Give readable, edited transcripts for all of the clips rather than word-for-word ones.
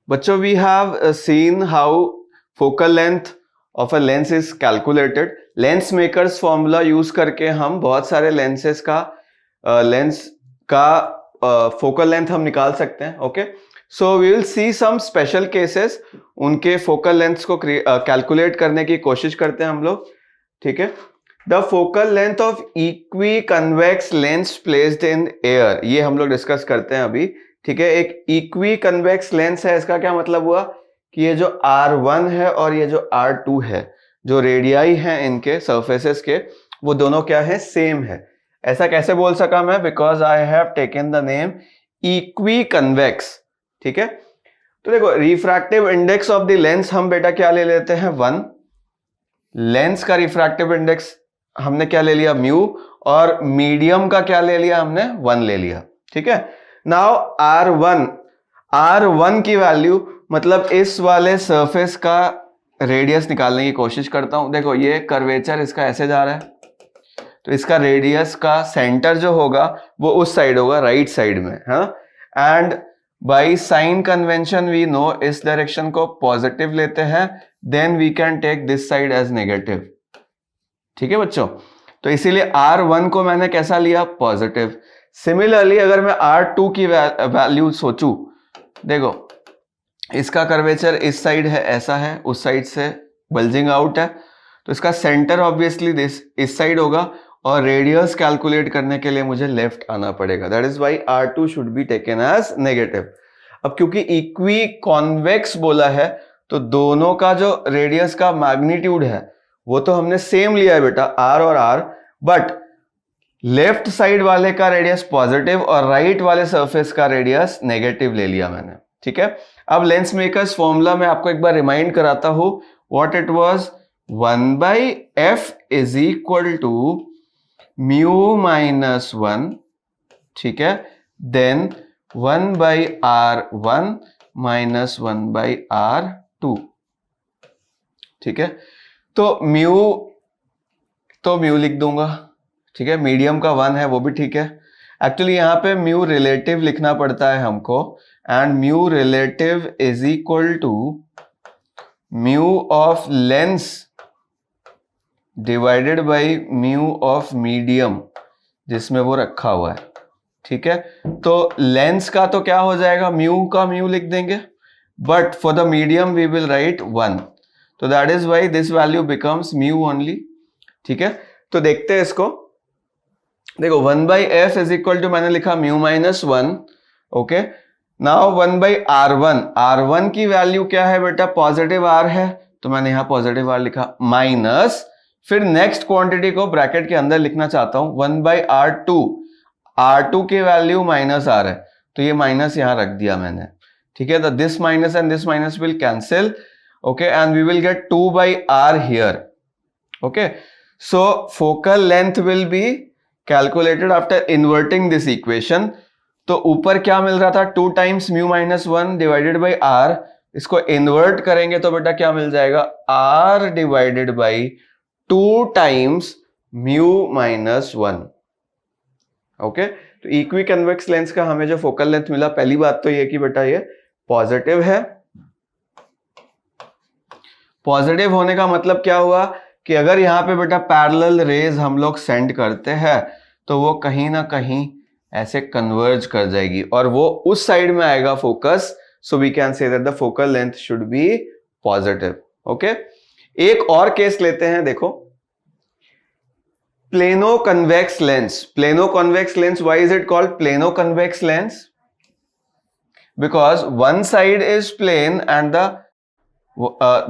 बच्चों we have seen how focal length of a lens is calculated. Lens makers formula use करके हम बहुत सारे लेंसेस का फोकल लेंथ हम निकाल सकते हैं। Okay, so we will see some special cases, उनके फोकल लेंथ्स को कैलकुलेट करने की कोशिश करते हैं हम लोग। ठीक है, the focal length of equiconvex lens placed in air, ये हम लोग डिस्कस करते हैं अभी। ठीक है, एक इक्वी कन्वेक्स लेंस है, इसका क्या मतलब हुआ कि ये जो R1 है और ये जो R2 है, जो रेडियाई हैं इनके सरफेसेस के, वो दोनों क्या है, सेम है। ऐसा कैसे बोल सका मैं? Because I have taken the name equi convex. ठीक है, तो देखो refractive index of the lens हम बेटा क्या ले लेते हैं, 1। लेंस का रिफ्रैक्टिव इंडेक्स हमने क्या ले लिया, म्यू, और मीडियम का क्या ले लिया हमने, 1 ले लिया। ठीक है, नाउ R1 की वैल्यू, मतलब इस वाले सरफेस का रेडियस निकालने की कोशिश करता हूं। देखो ये कर्वेचर इसका ऐसे जा रहा है, तो इसका रेडियस का सेंटर जो होगा वो उस साइड होगा, राइट साइड में, हाँ। And by sign convention we know इस डायरेक्शन को पॉजिटिव लेते हैं, then we can take this side as negative. ठीक है बच्चों, तो इसीलिए R1 को मैंने कैसा लिया, पॉजिटिव। सिमिलरली अगर मैं R2 की वैल्यू सोचूं, देखो इसका कर्वेचर इस साइड है, ऐसा है, उस साइड से बल्जिंग आउट है, तो इसका सेंटर ऑब्वियसली इस साइड होगा, और रेडियस कैलकुलेट करने के लिए मुझे लेफ्ट आना पड़ेगा। That is why R2 should be taken as negative. अब क्योंकि इक्वी कॉन्वेक्स बोला है, तो दोनों का जो रेडियस का मैग्नीट्यूड है वो तो हमने सेम लिया है बेटा, R और R, बट लेफ्ट साइड वाले का रेडियस पॉजिटिव और राइट वाले सरफेस का रेडियस नेगेटिव ले लिया मैंने। ठीक है, अब लेंस मेकर्स फॉर्मूला में आपको एक बार रिमाइंड कराता हूं, what it was, 1/f is equal to mu minus 1। ठीक है, देन 1/R1 माइनस 1/R2। ठीक है, तो म्यू लिख दूंगा। ठीक है, मीडियम का 1 है वो भी ठीक है। एक्चुअली यहां पे म्यू रिलेटिव लिखना पड़ता है हमको, and mu relative is equal to mu of lens divided by mu of medium जिसमें वो रखा हुआ है। ठीक है, तो लेंस का तो क्या हो जाएगा, म्यू का म्यू लिख देंगे, but for the medium we will write 1, तो that is why this value becomes mu only. ठीक है, तो देखते हैं इसको। देखो 1/f इज इक्वल टू मैंने लिखा mu minus 1। Okay, now 1/R1, R1 की वैल्यू क्या है बेटा, पॉजिटिव R है, तो मैंने यहां पॉजिटिव R लिखा, माइनस, फिर नेक्स्ट क्वांटिटी को ब्रैकेट के अंदर लिखना चाहता हूं, 1/R2, R2 की वैल्यू माइनस R है, तो ये माइनस यहां रख दिया मैंने। ठीक है, तो this minus and this minus will cancel, okay, and we will get 2/R here. Okay, so focal length will be calculated after inverting this equation. तो ऊपर क्या मिल रहा था, 2 times mu minus 1 divided by R, इसको invert करेंगे तो बेटा क्या मिल जाएगा, R divided by 2 times mu minus 1। Okay, तो इक्वी कन्वेक्स लेंस का हमें जो फोकल लेंथ मिला, पहली बात तो ये कि बेटा ये पॉजिटिव है। पॉजिटिव होने का मतलब क्या हुआ कि अगर यहां पे बेटा पैरेलल रेज हम लोग सेंड करते हैं तो वो कहीं ना कहीं ऐसे कन्वर्ज कर जाएगी और वो उस साइड में आएगा focus, so we can say that the focal length should be positive. Okay, एक और केस लेते हैं, देखो plano convex lens. Plano convex lens, why is it called plano convex lens? Because one side is plane and the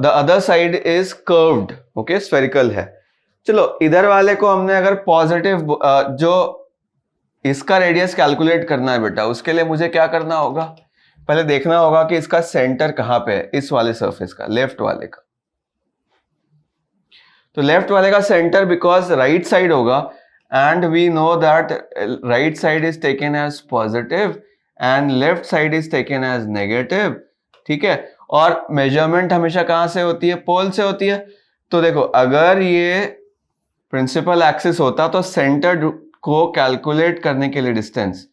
other side is curved. Okay, spherical है। चलो इधर वाले को हमने अगर पॉजिटिव जो इसका रेडियस कैलकुलेट करना है बेटा, उसके लिए मुझे क्या करना होगा, पहले देखना होगा कि इसका सेंटर कहां पे है, इस वाले सरफेस का, लेफ्ट वाले का। तो लेफ्ट वाले का सेंटर बिकॉज राइट साइड होगा, and we know that right side is taken as positive and left side is taken as negative. ठीक है, और मेजरमेंट हमेशा कहां से होती है, पोल से होती है। तो देखो अगर ये प्रिंसिपल एक्सिस होता तो सेंटर को कैलकुलेट करने के लिए डिस्टेंस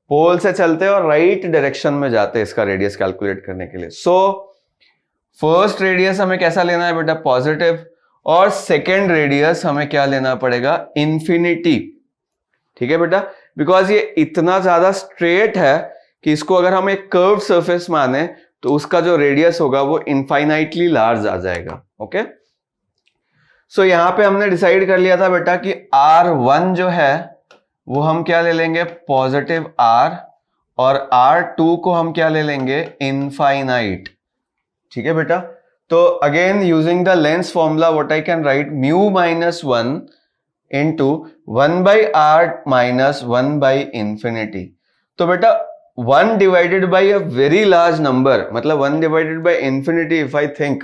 पोल से चलते हैं और राइट डायरेक्शन में जाते हैं इसका रेडियस कैलकुलेट करने के लिए। सो फर्स्ट रेडियस हमें कैसा लेना है बेटा, पॉजिटिव, और सेकेंड रेडियस हमें क्या लेना पड़ेगा, इन्फिनिटी। ठीक है बेटा, बिकॉज ये इतना ज्यादा स्ट्रेट है कि इसको अगर हम एक कर्व सरफेस माने तो उसका जो रेडियस होगा वो इनफाइनाइटली लार्ज आ जाएगा। ओके, सो यहां पे हमने डिसाइड कर लिया था बेटा कि R1 जो है वो हम क्या ले लेंगे, पॉजिटिव R, और R2 को हम क्या ले लेंगे, इनफाइनाइट। ठीक है बेटा, तो again using the lens formula what I can write, mu minus 1 into 1 by R minus 1 by infinity. तो बेटा 1 divided by a very large number, मतलब 1 divided by infinity, if I think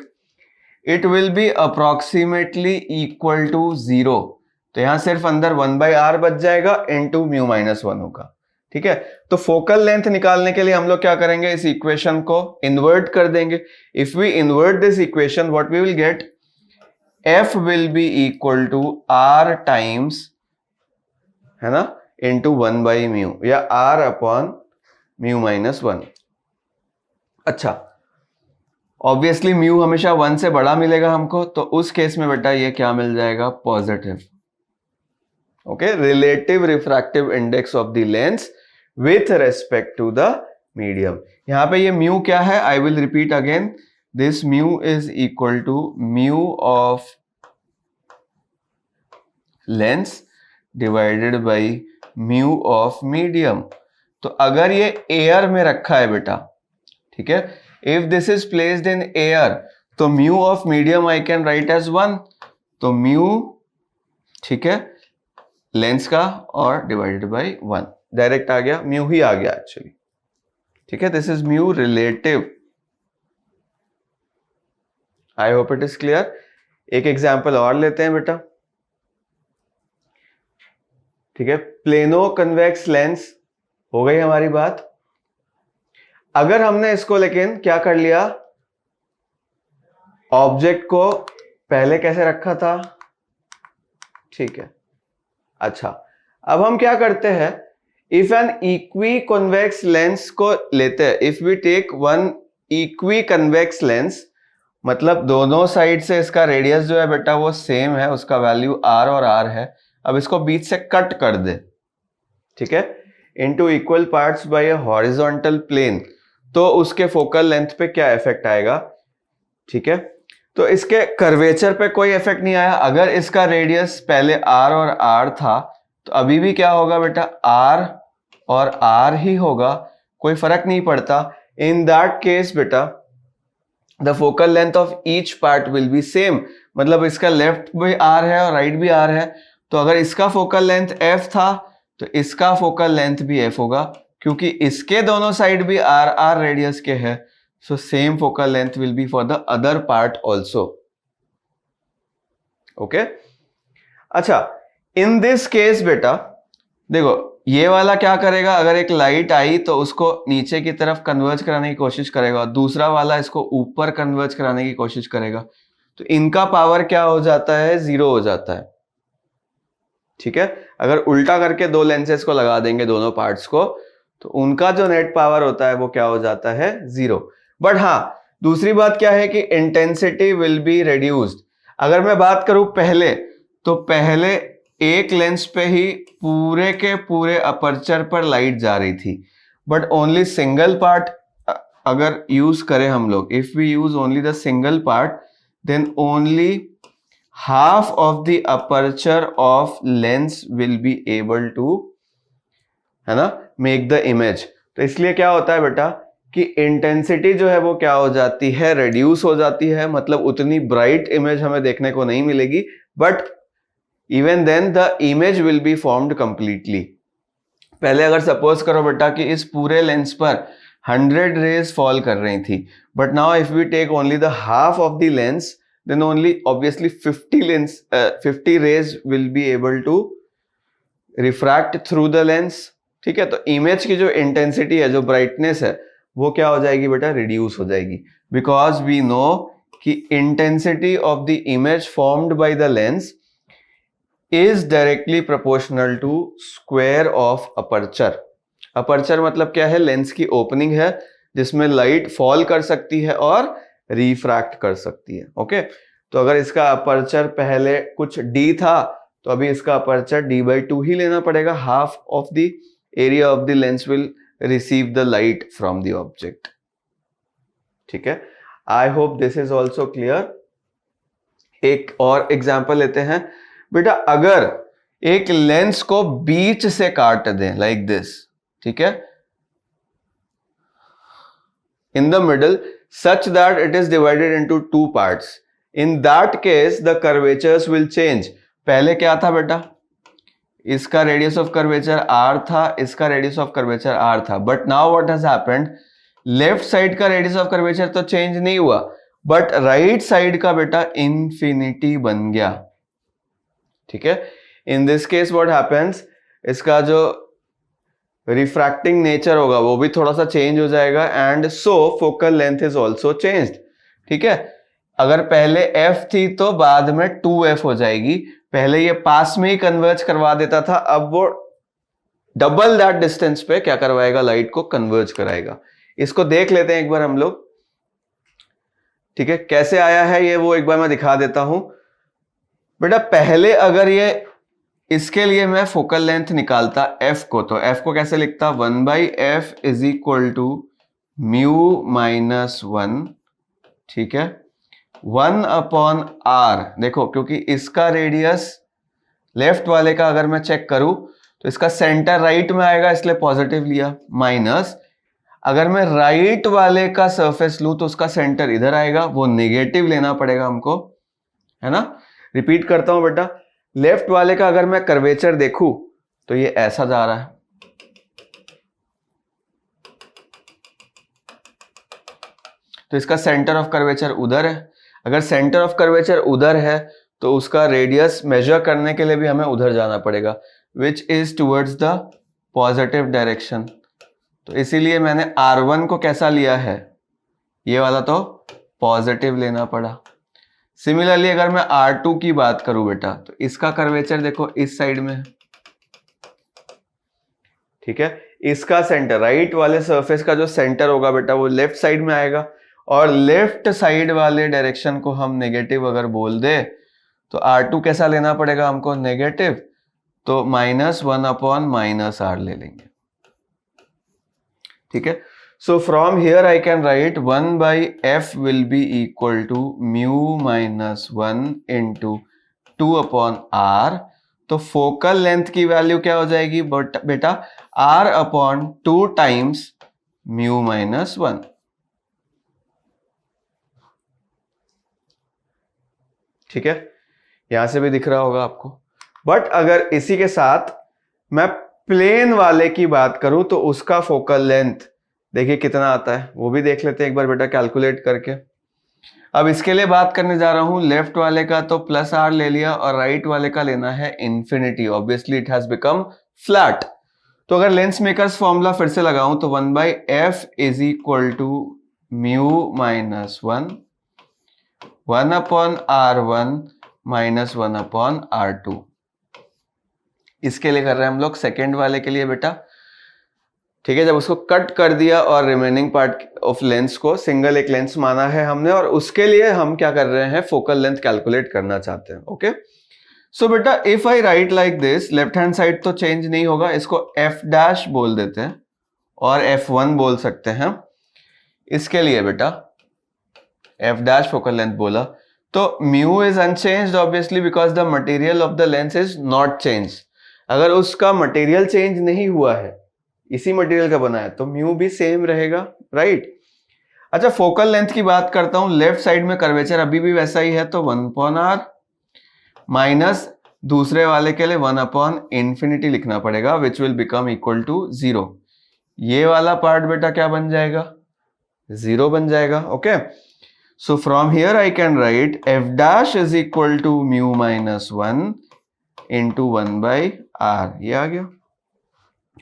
it will be approximately equal to 0। तो यहां सिर्फ अंदर 1 by R बच जाएगा into mu minus 1 होगा। ठीक है, तो फोकल लेंथ निकालने के लिए हम लोग क्या करेंगे, इस इक्वेशन को इन्वर्ट कर देंगे। If we invert this equation what we will get, F will be equal to R times, है ना, इंटू 1 बाई म्यू, या R अपॉन म्यू माइनस 1। अच्छा, ऑब्वियसली म्यू हमेशा 1 से बड़ा मिलेगा हमको, तो उस केस में बेटा ये क्या मिल जाएगा, positive. Okay, relative refractive index of the lens with respect to the medium. यहां पे ये म्यू क्या है, I will repeat again, this mu is equal to mu of lens divided by mu of medium. तो अगर ये air में रखा है बेटा, ठीक है, if this is placed in air, तो mu of medium I can write as 1, तो म्यू, ठीक है, लेंस का, और डिवाइडेड बाई 1, डायरेक्ट आ गया, म्यू ही आ गया एक्चुअली। ठीक है, this is mu relative. I hope it is clear. एक एग्जाम्पल और लेते हैं बेटा। ठीक है, प्लेनो कन्वेक्स लेंस हो गई हमारी बात। अगर हमने इसको लेकिन क्या कर लिया, ऑब्जेक्ट को पहले कैसे रखा था, ठीक है, अच्छा, अब हम क्या करते हैं, if an equiconvex lens को लेते हैं, if we take one equiconvex lens, मतलब दोनों साइड से इसका रेडियस जो है बेटा वो सेम है, उसका वैल्यू R और R है। अब इसको बीच से कट कर दे, ठीक है, into equal parts by a horizontal plane, तो उसके फोकल लेंथ पे क्या इफेक्ट आएगा। ठीक है, तो इसके कर्वेचर पे कोई इफेक्ट नहीं आया। अगर इसका रेडियस पहले R और R था तो अभी भी क्या होगा बेटा, R और R ही होगा, कोई फर्क नहीं पड़ता। इन दैट केस बेटा the focal length of each part will be same, मतलब इसका लेफ्ट भी R है और राइट भी R है, तो अगर इसका फोकल लेंथ F था तो इसका फोकल लेंथ भी F होगा, क्योंकि इसके दोनों साइड भी R R रेडियस के है, so same focal length will B for the other part also. Okay, अच्छा, इन दिस केस बेटा देखो ये वाला क्या करेगा, अगर एक लाइट आई तो उसको नीचे की तरफ कन्वर्ज कराने की कोशिश करेगा, दूसरा वाला इसको ऊपर कन्वर्ज कराने की कोशिश करेगा, तो इनका पावर क्या हो जाता है, 0 हो जाता है। ठीक है, अगर उल्टा करके दो लेंसेज को लगा देंगे दोनों पार्ट्स को, तो उनका जो नेट पावर होता है वो क्या हो जाता है, 0। बट हाँ, दूसरी बात क्या है कि इंटेंसिटी विल बी रिड्यूस्ड। अगर मैं बात करूं पहले, तो पहले एक लेंस पे ही पूरे के पूरे अपर्चर पर लाइट जा रही थी, बट ओनली सिंगल पार्ट अगर यूज करें हम लोग, if we use only the single part, then only half of the aperture of lens will be able to, है ना, make the image। तो इसलिए क्या होता है बेटा कि इंटेंसिटी जो है वो क्या हो जाती है, रिड्यूस हो जाती है, मतलब उतनी ब्राइट इमेज हमें देखने को नहीं मिलेगी, but even then the image will be formed completely. पहले अगर सपोज करो बेटा कि इस पूरे लेंस पर 100 रेज फॉल कर रही थी, but now if we take only the half of the lens, then only obviously 50 rays will be able to refract through the lens। ठीक है, तो इमेज की जो इंटेंसिटी है, जो ब्राइटनेस है, वो क्या हो जाएगी बेटा, रिड्यूस हो जाएगी, बिकॉज वी नो कि intensity of the image formed by the lens is directly proportional to square of aperture. Aperture मतलब क्या है? लेंस की ओपनिंग है जिसमें लाइट फॉल कर सकती है और रिफ्रैक्ट कर सकती है। ओके, तो अगर इसका अपर्चर पहले कुछ d था तो अभी इसका अपर्चर d/2 ही लेना पड़ेगा। Half of the area of the lens will receive the light from the object. ठीक है, I hope this is also clear. एक और एग्जाम्पल लेते हैं बेटा। अगर एक लेंस को बीच से काट दें लाइक दिस, ठीक है, in the middle such that it is divided into two parts, in that case the curvatures will change। पहले क्या था बेटा? इसका रेडियस ऑफ कर्वेचर r था, इसका रेडियस ऑफ कर्वेचर r था, but now what has happened, left side का radius of curvature तो चेंज नहीं हुआ, बट राइट साइड का बेटा इंफिनिटी बन गया। ठीक है, in this case what happens, इसका जो रिफ्रैक्टिंग नेचर होगा वो भी थोड़ा सा चेंज हो जाएगा, and so focal length is also changed. ठीक है, अगर पहले f थी तो बाद में 2f हो जाएगी। पहले ये पास में ही कन्वर्ज करवा देता था, अब वो डबल दैट डिस्टेंस पे क्या करवाएगा? लाइट को कन्वर्ज कराएगा। इसको देख लेते हैं एक बार हम लोग। ठीक है, कैसे आया है ये वो एक बार मैं दिखा देता हूं बेटा। पहले अगर ये इसके लिए मैं फोकल लेंथ निकालता f को, तो f को कैसे लिखता? 1/f is equal to mu minus 1। ठीक है, 1/r। देखो, क्योंकि इसका रेडियस लेफ्ट वाले का अगर मैं चेक करूं तो इसका सेंटर राइट में आएगा, इसलिए पॉजिटिव लिया, माइनस अगर मैं राइट वाले का सरफेस लूं तो उसका सेंटर इधर आएगा, वो नेगेटिव लेना पड़ेगा हमको, है ना। रिपीट करता हूं बेटा, लेफ्ट वाले का अगर मैं कर्वेचर देखूं तो ये ऐसा जा रहा है, तो इसका सेंटर ऑफ कर्वेचर उधर है। अगर सेंटर ऑफ कर्वेचर उधर है तो उसका रेडियस मेजर करने के लिए भी हमें उधर जाना पड़ेगा, which is towards the positive direction. तो इसीलिए मैंने R1 को कैसा लिया है? ये वाला तो पॉजिटिव लेना पड़ा। सिमिलरली अगर मैं R2 की बात करूं बेटा, तो इसका कर्वेचर देखो इस साइड में है। ठीक है, इसका सेंटर, राइट वाले सरफेस का जो सेंटर होगा बेटा वो लेफ्ट साइड में आएगा, और लेफ्ट साइड वाले डायरेक्शन को हम नेगेटिव अगर बोल दे तो R2 कैसा लेना पड़ेगा हमको? नेगेटिव, तो -1/-r ले लेंगे। ठीक है, so from here I can write 1/f will be equal to mu minus 1 into 2/r। तो फोकल लेंथ की वैल्यू क्या हो जाएगी बेटा? r/2 times mu minus 1। ठीक है, यहां से भी दिख रहा होगा आपको। बट अगर इसी के साथ मैं प्लेन वाले की बात करूं तो उसका फोकल लेंथ देखिए कितना आता है, वो भी देख लेते हैं एक बार बेटा कैलकुलेट करके। अब इसके लिए बात करने जा रहा हूं, लेफ्ट वाले का तो +r ले लिया और राइट वाले का लेना है infinity. Obviously it has become flat. तो अगर लेंस मेकर्स फॉर्मूला फिर से लगाऊं तो 1/f is equal to mu minus 1 1/r1 minus 1/r2। इसके लिए कर रहे हैं हम लोग सेकेंड वाले के लिए बेटा। ठीक है, जब उसको कट कर दिया और रिमेनिंग पार्ट ऑफ लेंस को सिंगल एक लेंस माना है हमने, और उसके लिए हम क्या कर रहे हैं? फोकल लेंथ कैलकुलेट करना चाहते हैं। ओके, सो बेटा if I right like this, left hand side तो चेंज नहीं होगा, इसको f' बोल देते हैं और f1 बोल सकते हैं। इसके लिए बेटा f' फोकल लेंथ बोला तो mu is unchanged obviously because the material of the lens is not change. अगर उसका मटेरियल चेंज नहीं हुआ है, इसी मटेरियल का बना है, तो म्यू भी सेम रहेगा, राइट। अच्छा, फोकल लेंथ की बात करता हूं, लेफ्ट साइड में कर्वेचर अभी भी वैसा ही है, तो 1/r माइनस दूसरे वाले के लिए 1/∞ लिखना पड़ेगा, which will become equal to 0। ये वाला पार्ट बेटा क्या बन जाएगा? 0 बन जाएगा। Okay, so from here I can write f' is equal to mu minus 1 into 1/r। ये आ गया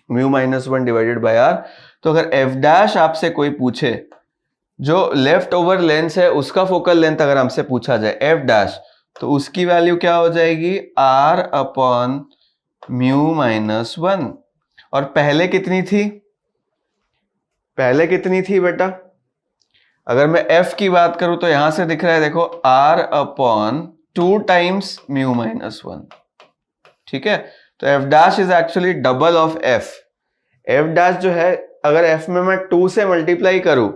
mu minus 1 divided by r। तो अगर f' आपसे कोई पूछे, जो लेफ्ट ओवर लेंस है उसका फोकल लेंथ अगर हमसे पूछा जाए f', तो उसकी वैल्यू क्या हो जाएगी? r/μ-1। और पहले कितनी थी? पहले कितनी थी बेटा? अगर मैं f की बात करूं तो यहां से दिख रहा है देखो r/2 टाइम्स म्यू माइनस 1, ठीक है। तो f dash is actually double of f। f dash जो है अगर f में मैं 2 से मल्टीप्लाई करूं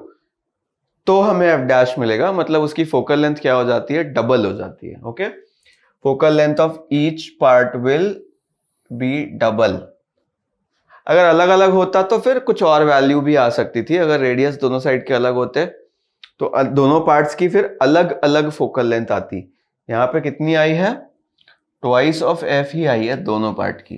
तो हमें f डैश मिलेगा, मतलब उसकी फोकल लेंथ क्या हो जाती है? डबल हो जाती है। Okay, focal length of each part will be double. अगर अलग अलग होता तो फिर कुछ और वैल्यू भी आ सकती थी। अगर रेडियस दोनों साइड के अलग होते तो दोनों पार्ट्स की फिर अलग अलग फोकल लेंथ आती। यहाँ पे कितनी आई है? ट्वाइस ऑफ f ही आई है दोनों पार्ट की।